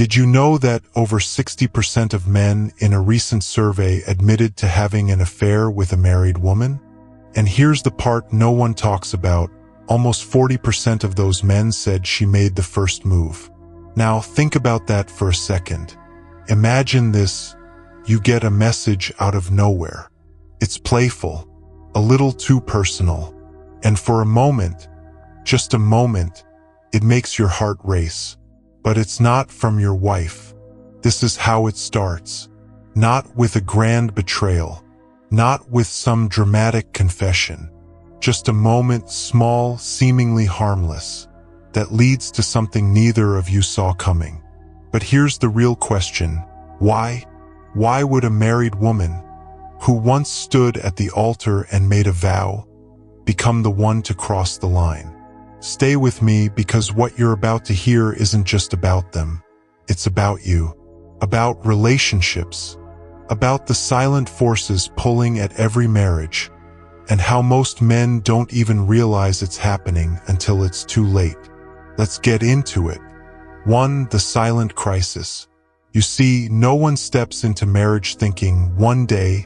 Did you know that over 60% of men in a recent survey admitted to having an affair with a married woman? And here's the part no one talks about. Almost 40% of those men said she made the first move. Now think about that for a second. Imagine this. You get a message out of nowhere. It's playful, a little too personal. And for a moment, just a moment, it makes your heart race. But it's not from your wife. This is how it starts. Not with a grand betrayal. Not with some dramatic confession. Just a moment, small, seemingly harmless, that leads to something neither of you saw coming. But here's the real question. Why? Why would a married woman, who once stood at the altar and made a vow, become the one to cross the line? Stay with me, because what you're about to hear isn't just about them. It's about you. About relationships. About the silent forces pulling at every marriage. And how most men don't even realize it's happening until it's too late. Let's get into it. 1. The silent crisis. You see, no one steps into marriage thinking, one day,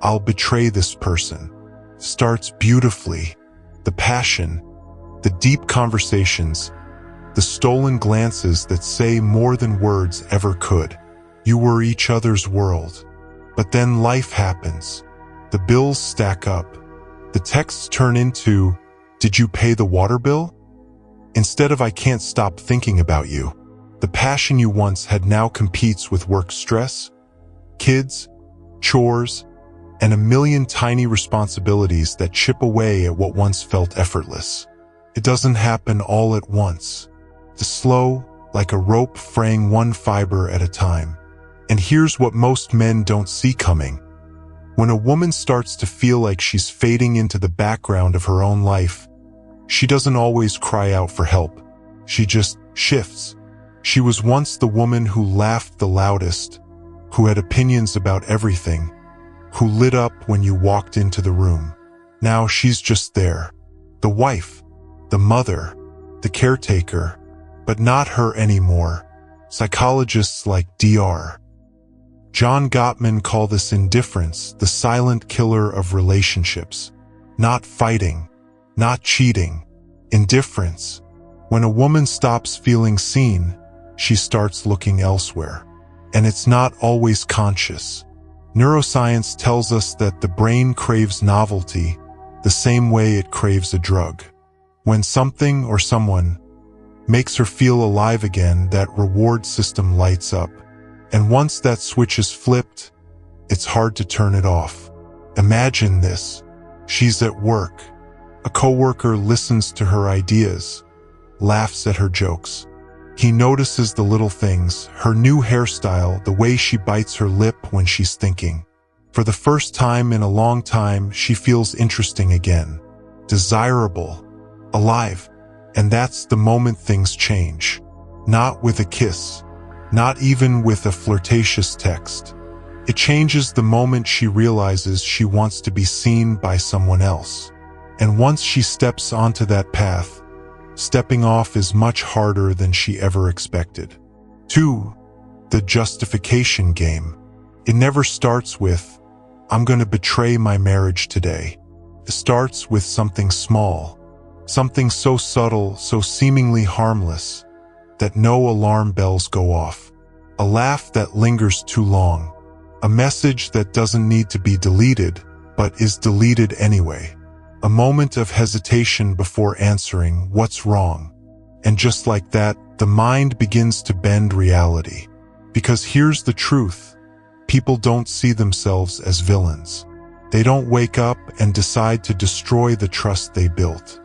I'll betray this person. Starts beautifully. The passion, the deep conversations, the stolen glances that say more than words ever could. You were each other's world. But then life happens. The bills stack up. The texts turn into, did you pay the water bill? Instead of I can't stop thinking about you. The passion you once had now competes with work stress, kids, chores, and a million tiny responsibilities that chip away at what once felt effortless. It doesn't happen all at once. It's slow, like a rope fraying one fiber at a time. And here's what most men don't see coming. When a woman starts to feel like she's fading into the background of her own life, she doesn't always cry out for help. She just shifts. She was once the woman who laughed the loudest, who had opinions about everything, who lit up when you walked into the room. Now she's just there. The wife, the mother, the caretaker, but not her anymore. Psychologists like Dr. John Gottman call this indifference, the silent killer of relationships. Not fighting, not cheating, indifference. When a woman stops feeling seen, she starts looking elsewhere. And it's not always conscious. Neuroscience tells us that the brain craves novelty the same way it craves a drug. When something or someone makes her feel alive again, that reward system lights up. And once that switch is flipped, it's hard to turn it off. Imagine this. She's at work. A coworker listens to her ideas, laughs at her jokes. He notices the little things, her new hairstyle, the way she bites her lip when she's thinking. For the first time in a long time, she feels interesting again, desirable, alive. And that's the moment things change. Not with a kiss. Not even with a flirtatious text. It changes the moment she realizes she wants to be seen by someone else. And once she steps onto that path, stepping off is much harder than she ever expected. 2. The justification game. It never starts with, I'm going to betray my marriage today. It starts with something small, something so subtle, so seemingly harmless, that no alarm bells go off. A laugh that lingers too long. A message that doesn't need to be deleted, but is deleted anyway. A moment of hesitation before answering, what's wrong? And just like that, the mind begins to bend reality. Because here's the truth. People don't see themselves as villains. They don't wake up and decide to destroy the trust they built.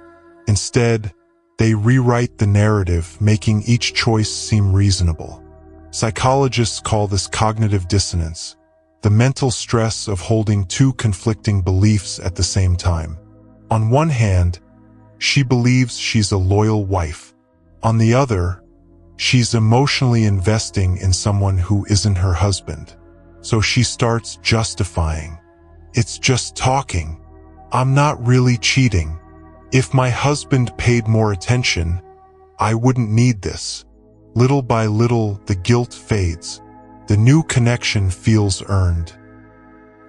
Instead, they rewrite the narrative, making each choice seem reasonable. Psychologists call this cognitive dissonance, the mental stress of holding two conflicting beliefs at the same time. On one hand, she believes she's a loyal wife. On the other, she's emotionally investing in someone who isn't her husband. So she starts justifying. It's just talking. I'm not really cheating. If my husband paid more attention, I wouldn't need this. Little by little, the guilt fades. The new connection feels earned.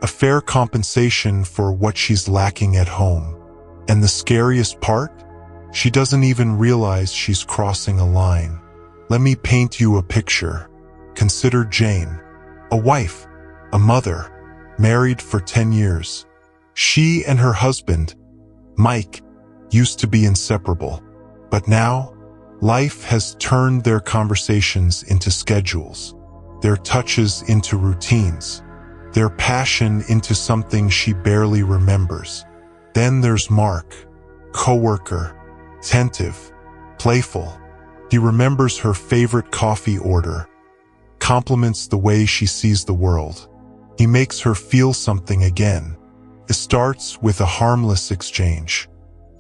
A fair compensation for what she's lacking at home. And the scariest part? She doesn't even realize she's crossing a line. Let me paint you a picture. Consider Jane, a wife, a mother, married for 10 years. She and her husband, Mike, used to be inseparable. But now, life has turned their conversations into schedules, their touches into routines, their passion into something she barely remembers. Then there's Mark, coworker, attentive, playful. He remembers her favorite coffee order, compliments the way she sees the world. He makes her feel something again. It starts with a harmless exchange.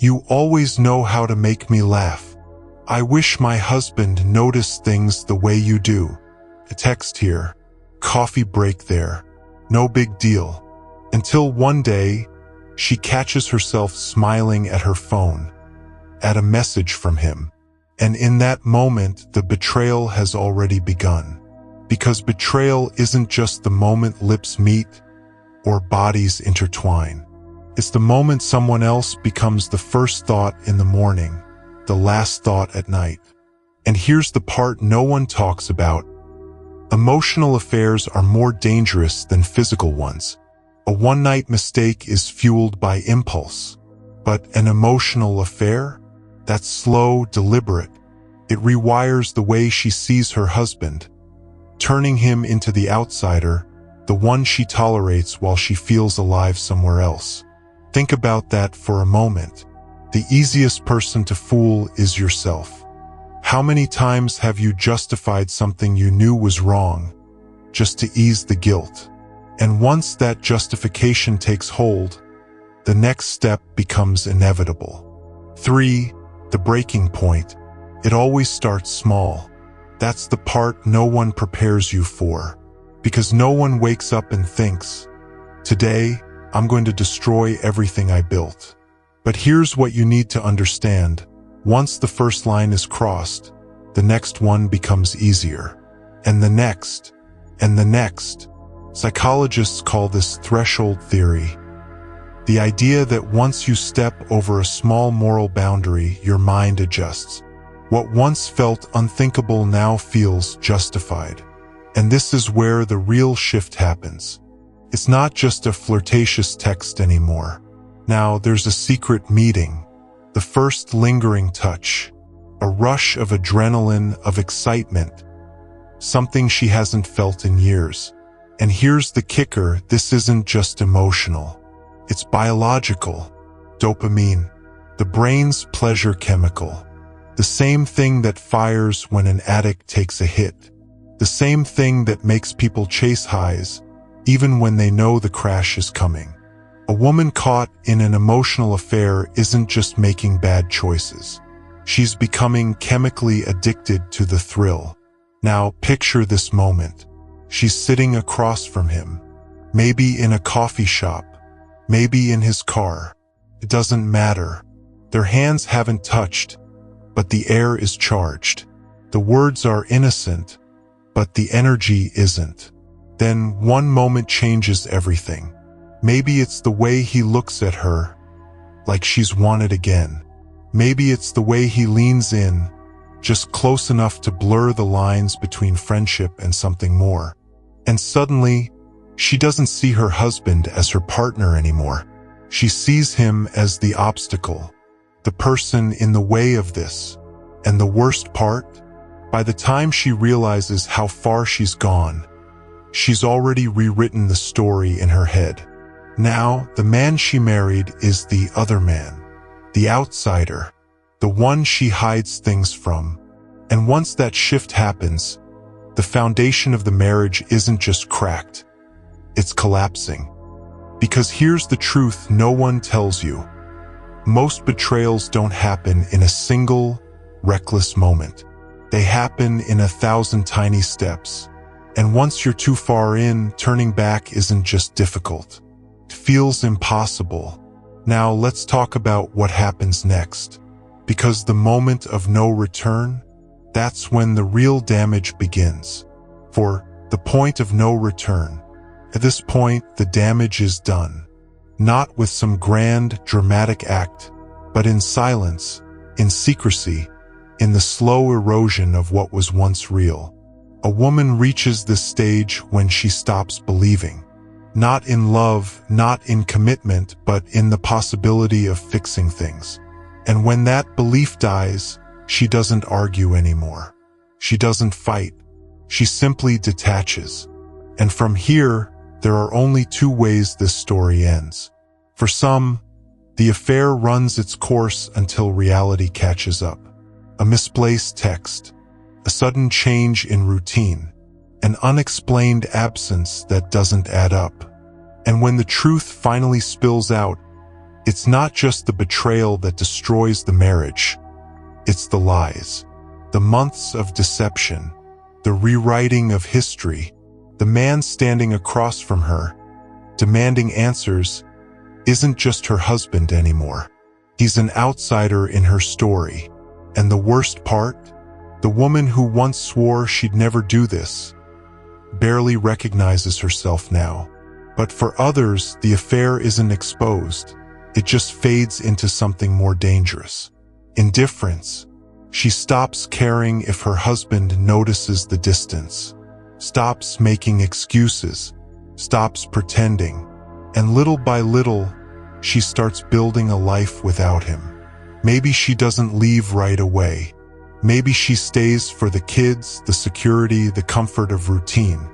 You always know how to make me laugh. I wish my husband noticed things the way you do. A text here, coffee break there. No big deal. Until one day, she catches herself smiling at her phone, at a message from him. And in that moment, the betrayal has already begun. Because betrayal isn't just the moment lips meet or bodies intertwine. It's the moment someone else becomes the first thought in the morning, the last thought at night. And here's the part no one talks about. Emotional affairs are more dangerous than physical ones. A one-night mistake is fueled by impulse. But an emotional affair? That's slow, deliberate. It rewires the way she sees her husband, turning him into the outsider, the one she tolerates while she feels alive somewhere else. Think about that for a moment. The easiest person to fool is yourself. How many times have you justified something you knew was wrong, just to ease the guilt? And once that justification takes hold, the next step becomes inevitable. 3. The breaking point. It always starts small. That's the part no one prepares you for. Because no one wakes up and thinks, today, I'm going to destroy everything I built. But here's what you need to understand. Once the first line is crossed, the next one becomes easier. And the next, and the next. Psychologists call this threshold theory. The idea that once you step over a small moral boundary, your mind adjusts. What once felt unthinkable now feels justified. And this is where the real shift happens. It's not just a flirtatious text anymore. Now there's a secret meeting, the first lingering touch, a rush of adrenaline, of excitement, something she hasn't felt in years. And here's the kicker, this isn't just emotional. It's biological. Dopamine, the brain's pleasure chemical. The same thing that fires when an addict takes a hit. The same thing that makes people chase highs, even when they know the crash is coming. A woman caught in an emotional affair isn't just making bad choices. She's becoming chemically addicted to the thrill. Now picture this moment. She's sitting across from him, maybe in a coffee shop, maybe in his car. It doesn't matter. Their hands haven't touched, but the air is charged. The words are innocent, but the energy isn't. Then one moment changes everything. Maybe it's the way he looks at her, like she's wanted again. Maybe it's the way he leans in, just close enough to blur the lines between friendship and something more. And suddenly, she doesn't see her husband as her partner anymore. She sees him as the obstacle, the person in the way of this. And the worst part? By the time she realizes how far she's gone, she's already rewritten the story in her head. Now, the man she married is the other man, the outsider, the one she hides things from. And once that shift happens, the foundation of the marriage isn't just cracked, it's collapsing. Because here's the truth no one tells you. Most betrayals don't happen in a single, reckless moment. They happen in 1,000 tiny steps. And once you're too far in, turning back isn't just difficult. It feels impossible. Now let's talk about what happens next. Because the moment of no return, that's when the real damage begins. For the point of no return. At this point, the damage is done. Not with some grand, dramatic act, but in silence, in secrecy, in the slow erosion of what was once real. A woman reaches this stage when she stops believing. Not in love, not in commitment, but in the possibility of fixing things. And when that belief dies, she doesn't argue anymore. She doesn't fight. She simply detaches. And from here, there are only two ways this story ends. For some, the affair runs its course until reality catches up. A misplaced text, a sudden change in routine, an unexplained absence that doesn't add up. And when the truth finally spills out, it's not just the betrayal that destroys the marriage. It's the lies, the months of deception, the rewriting of history, the man standing across from her, demanding answers, isn't just her husband anymore. He's an outsider in her story. And the worst part? The woman who once swore she'd never do this barely recognizes herself now. But for others, the affair isn't exposed. It just fades into something more dangerous. Indifference. She stops caring if her husband notices the distance, stops making excuses, stops pretending, and little by little, she starts building a life without him. Maybe she doesn't leave right away. Maybe she stays for the kids, the security, the comfort of routine.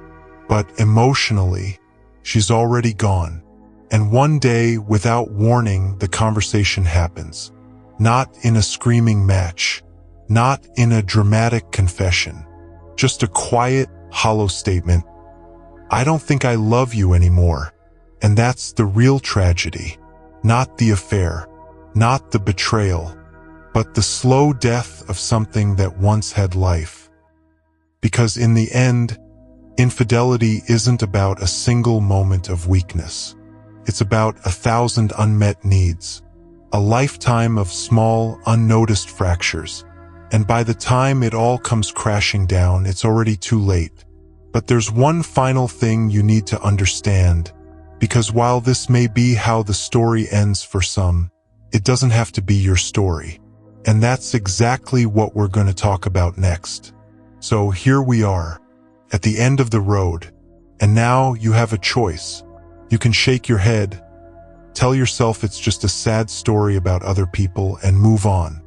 But emotionally, she's already gone. And one day, without warning, the conversation happens. Not in a screaming match. Not in a dramatic confession. Just a quiet, hollow statement. I don't think I love you anymore. And that's the real tragedy. Not the affair. Not the betrayal, but the slow death of something that once had life. Because in the end, infidelity isn't about a single moment of weakness. It's about 1,000 unmet needs, a lifetime of small, unnoticed fractures. And by the time it all comes crashing down, it's already too late. But there's one final thing you need to understand, because while this may be how the story ends for some, it doesn't have to be your story. And that's exactly what we're going to talk about next. So here we are, at the end of the road, and now you have a choice. You can shake your head, tell yourself it's just a sad story about other people and move on.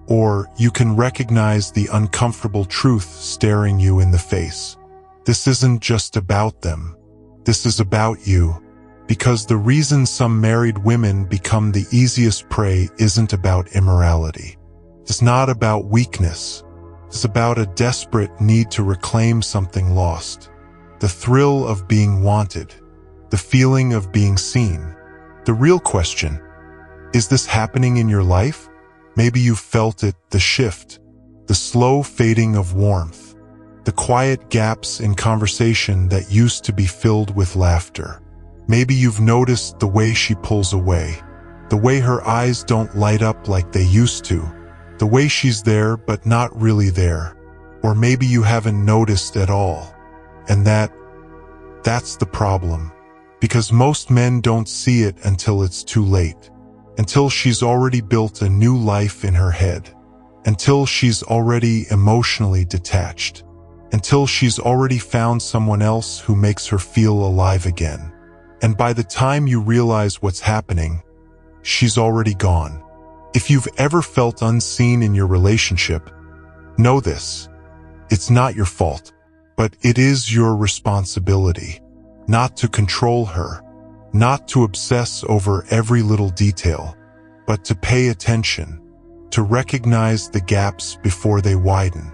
Or you can recognize the uncomfortable truth staring you in the face. This isn't just about them. This is about you. Because the reason some married women become the easiest prey isn't about immorality. It's not about weakness. It's about a desperate need to reclaim something lost. The thrill of being wanted. The feeling of being seen. The real question, is this happening in your life? Maybe you've felt it, the shift, the slow fading of warmth, the quiet gaps in conversation that used to be filled with laughter. Maybe you've noticed the way she pulls away, the way her eyes don't light up like they used to, the way she's there but not really there. Or maybe you haven't noticed at all. And that's the problem. Because most men don't see it until it's too late. Until she's already built a new life in her head. Until she's already emotionally detached. Until she's already found someone else who makes her feel alive again. And by the time you realize what's happening, she's already gone. If you've ever felt unseen in your relationship, know this. It's not your fault, but it is your responsibility. Not to control her, not to obsess over every little detail, but to pay attention, to recognize the gaps before they widen,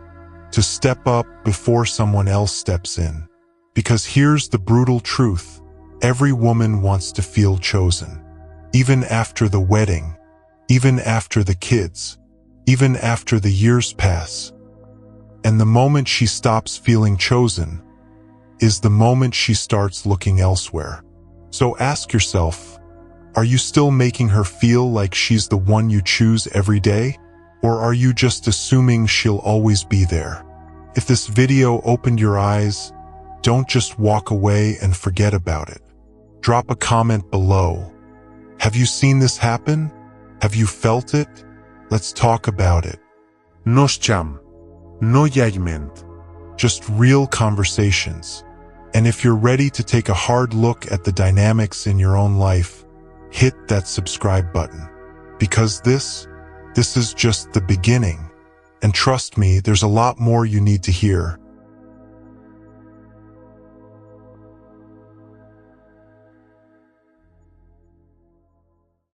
to step up before someone else steps in. Because here's the brutal truth. Every woman wants to feel chosen. Even after the wedding, even after the kids, even after the years pass. And the moment she stops feeling chosen is the moment she starts looking elsewhere. So ask yourself, are you still making her feel like she's the one you choose every day? Or are you just assuming she'll always be there? If this video opened your eyes, don't just walk away and forget about it. Drop a comment below. Have you seen this happen? Have you felt it? Let's talk about it. No sham. No judgment. Just real conversations. And if you're ready to take a hard look at the dynamics in your own life, hit that subscribe button. Because this is just the beginning. And trust me, there's a lot more you need to hear.